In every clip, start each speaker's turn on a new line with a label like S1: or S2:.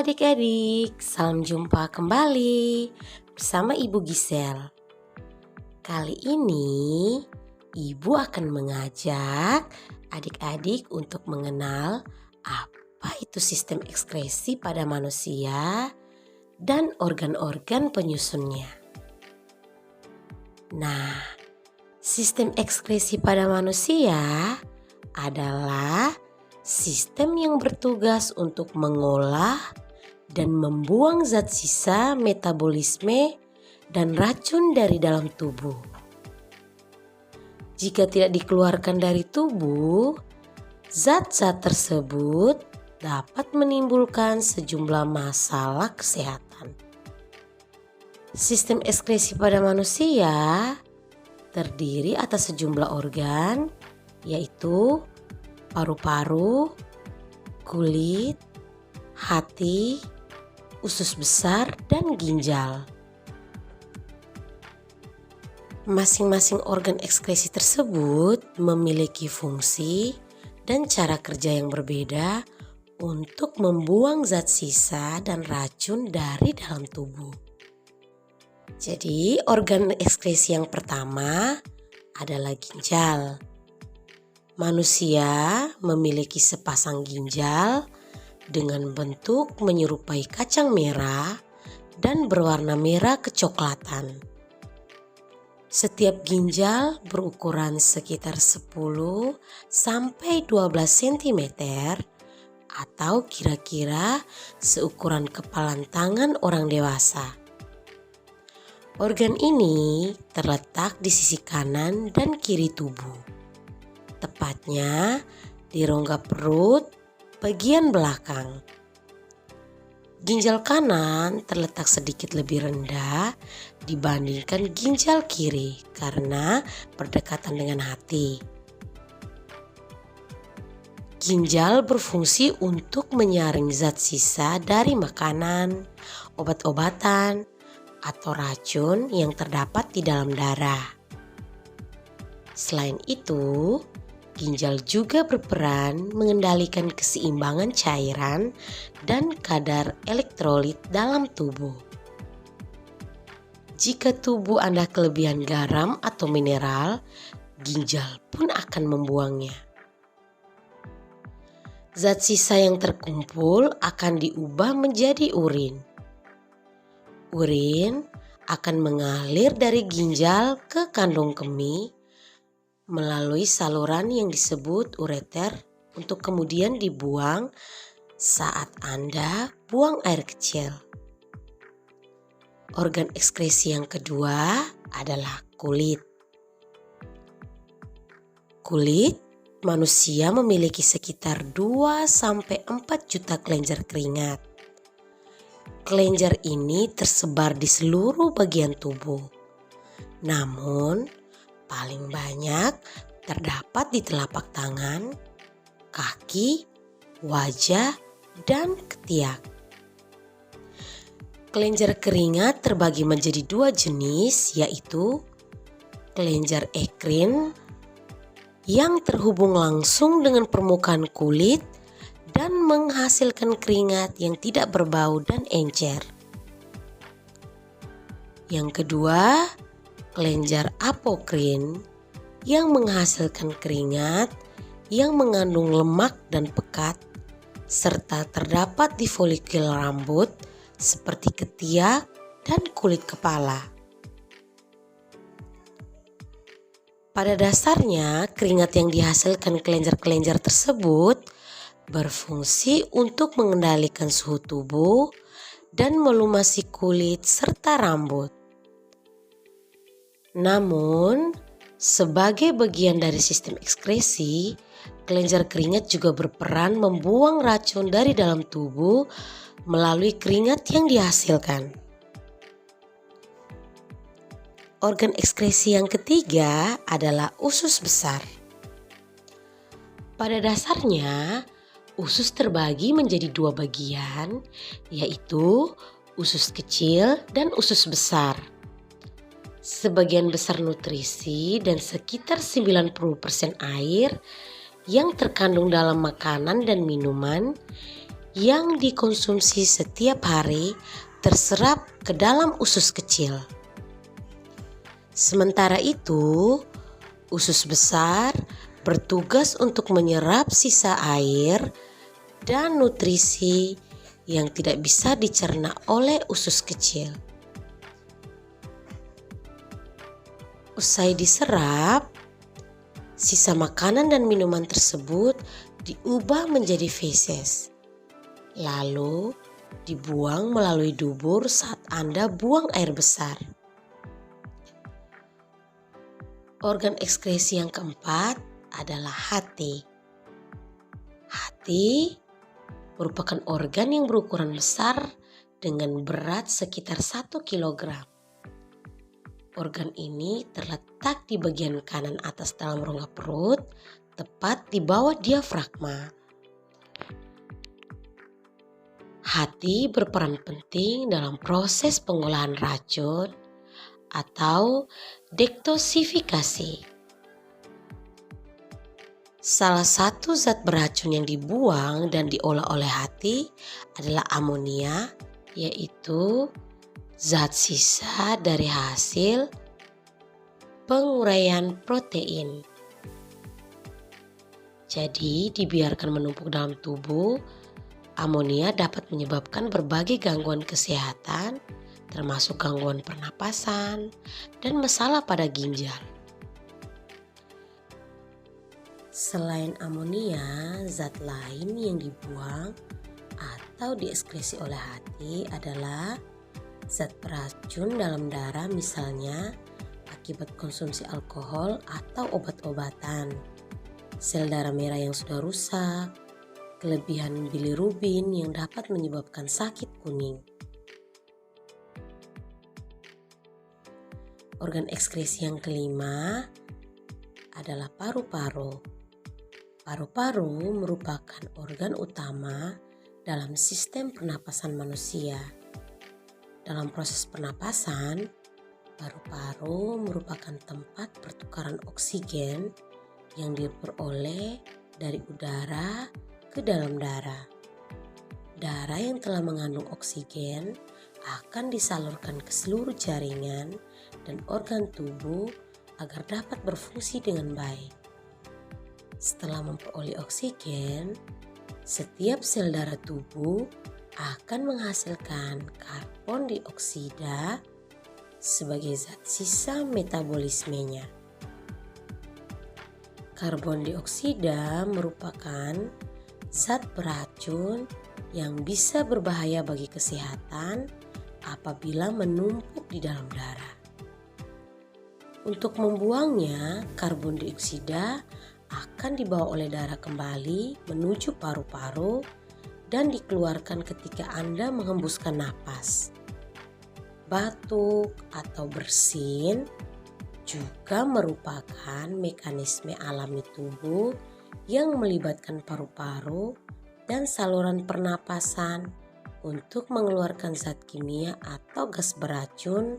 S1: adik-adik, salam jumpa kembali bersama Ibu Gisel. Kali ini Ibu akan mengajak adik-adik untuk mengenal apa itu sistem ekskresi pada manusia dan organ-organ penyusunnya. Nah, sistem ekskresi pada manusia adalah sistem yang bertugas untuk mengolah dan membuang zat sisa metabolisme dan racun dari dalam tubuh. Jika tidak dikeluarkan dari tubuh, zat-zat tersebut dapat menimbulkan sejumlah masalah kesehatan. Sistem ekskresi pada manusia terdiri atas sejumlah organ, yaitu paru-paru, kulit, hati, usus besar, dan ginjal. Masing-masing organ ekskresi tersebut memiliki fungsi dan cara kerja yang berbeda untuk membuang zat sisa dan racun dari dalam tubuh. Jadi, organ ekskresi yang pertama adalah ginjal. Manusia memiliki sepasang ginjal dengan bentuk menyerupai kacang merah dan berwarna merah kecoklatan. Setiap ginjal berukuran sekitar 10 sampai 12 cm atau kira-kira seukuran kepalan tangan orang dewasa. Organ ini terletak di sisi kanan dan kiri tubuh. Tepatnya di rongga perut bagian belakang. Ginjal kanan terletak sedikit lebih rendah dibandingkan ginjal kiri karena berdekatan dengan hati. Ginjal berfungsi untuk menyaring zat sisa dari makanan, obat-obatan, atau racun yang terdapat di dalam darah. Selain itu, ginjal juga berperan mengendalikan keseimbangan cairan dan kadar elektrolit dalam tubuh. Jika tubuh Anda kelebihan garam atau mineral, ginjal pun akan membuangnya. Zat sisa yang terkumpul akan diubah menjadi urin. Urin akan mengalir dari ginjal ke kandung kemih melalui saluran yang disebut ureter untuk kemudian dibuang saat Anda buang air kecil. Organ ekskresi yang kedua adalah kulit. Kulit manusia memiliki sekitar 2-4 juta kelenjar keringat. Kelenjar ini tersebar di seluruh bagian tubuh. Namun, paling banyak terdapat di telapak tangan, kaki, wajah, dan ketiak. Kelenjar keringat terbagi menjadi 2 jenis, yaitu kelenjar ekrin yang terhubung langsung dengan permukaan kulit dan menghasilkan keringat yang tidak berbau dan encer. Yang kedua, kelenjar apokrin yang menghasilkan keringat yang mengandung lemak dan pekat serta terdapat di folikel rambut seperti ketiak dan kulit kepala. Pada dasarnya, keringat yang dihasilkan kelenjar-kelenjar tersebut berfungsi untuk mengendalikan suhu tubuh dan melumasi kulit serta rambut. Namun, sebagai bagian dari sistem ekskresi, kelenjar keringat juga berperan membuang racun dari dalam tubuh melalui keringat yang dihasilkan. Organ ekskresi yang ketiga adalah usus besar. Pada dasarnya, usus terbagi menjadi 2 bagian, yaitu usus kecil dan usus besar. Sebagian besar nutrisi dan sekitar 90% air yang terkandung dalam makanan dan minuman yang dikonsumsi setiap hari terserap ke dalam usus kecil. Sementara itu, usus besar bertugas untuk menyerap sisa air dan nutrisi yang tidak bisa dicerna oleh usus kecil. Usai diserap, sisa makanan dan minuman tersebut diubah menjadi feses, lalu dibuang melalui dubur saat Anda buang air besar. Organ ekskresi yang keempat adalah hati. Hati merupakan organ yang berukuran besar dengan berat sekitar 1 kilogram. Organ ini terletak di bagian kanan atas dalam rongga perut, tepat di bawah diafragma. Hati berperan penting dalam proses pengolahan racun atau dektosifikasi. Salah satu zat beracun yang dibuang dan diolah oleh hati adalah amonia, yaitu zat sisa dari hasil penguraian protein. Jadi dibiarkan menumpuk dalam tubuh, amonia dapat menyebabkan berbagai gangguan kesehatan, termasuk gangguan pernapasan dan masalah pada ginjal. Selain amonia, zat lain yang dibuang atau dieskresi oleh hati adalah zat beracun dalam darah, misalnya akibat konsumsi alkohol atau obat-obatan, sel darah merah yang sudah rusak, kelebihan bilirubin yang dapat menyebabkan sakit kuning. Organ ekskresi yang kelima adalah paru-paru. Paru-paru merupakan organ utama dalam sistem pernapasan manusia. Dalam proses pernapasan, paru-paru merupakan tempat pertukaran oksigen yang diperoleh dari udara ke dalam darah. Darah yang telah mengandung oksigen akan disalurkan ke seluruh jaringan dan organ tubuh agar dapat berfungsi dengan baik. Setelah memperoleh oksigen, setiap sel darah tubuh akan menghasilkan karbon dioksida sebagai zat sisa metabolismenya. Karbon dioksida merupakan zat beracun yang bisa berbahaya bagi kesehatan apabila menumpuk di dalam darah. Untuk membuangnya, karbon dioksida akan dibawa oleh darah kembali menuju paru-paru dan dikeluarkan ketika Anda menghembuskan napas. Batuk atau bersin juga merupakan mekanisme alami tubuh yang melibatkan paru-paru dan saluran pernapasan untuk mengeluarkan zat kimia atau gas beracun,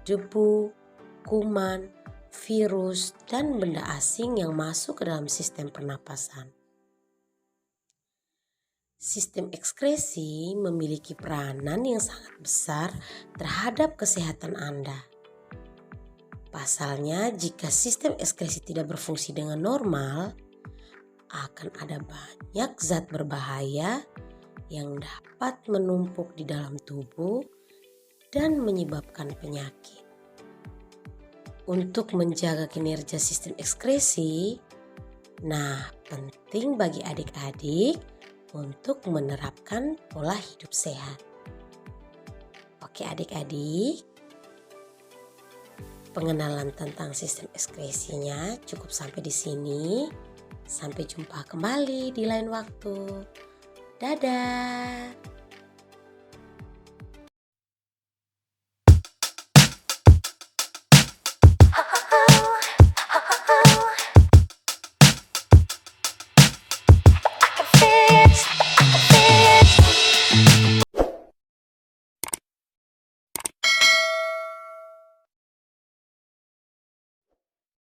S1: debu, kuman, virus, dan benda asing yang masuk ke dalam sistem pernapasan. Sistem ekskresi memiliki peranan yang sangat besar terhadap kesehatan Anda. Pasalnya, jika sistem ekskresi tidak berfungsi dengan normal, akan ada banyak zat berbahaya yang dapat menumpuk di dalam tubuh dan menyebabkan penyakit. Untuk menjaga kinerja sistem ekskresi, penting bagi adik-adik untuk menerapkan pola hidup sehat. Oke adik-adik, pengenalan tentang sistem ekskresinya cukup sampai di sini. Sampai jumpa kembali di lain waktu. Dadah.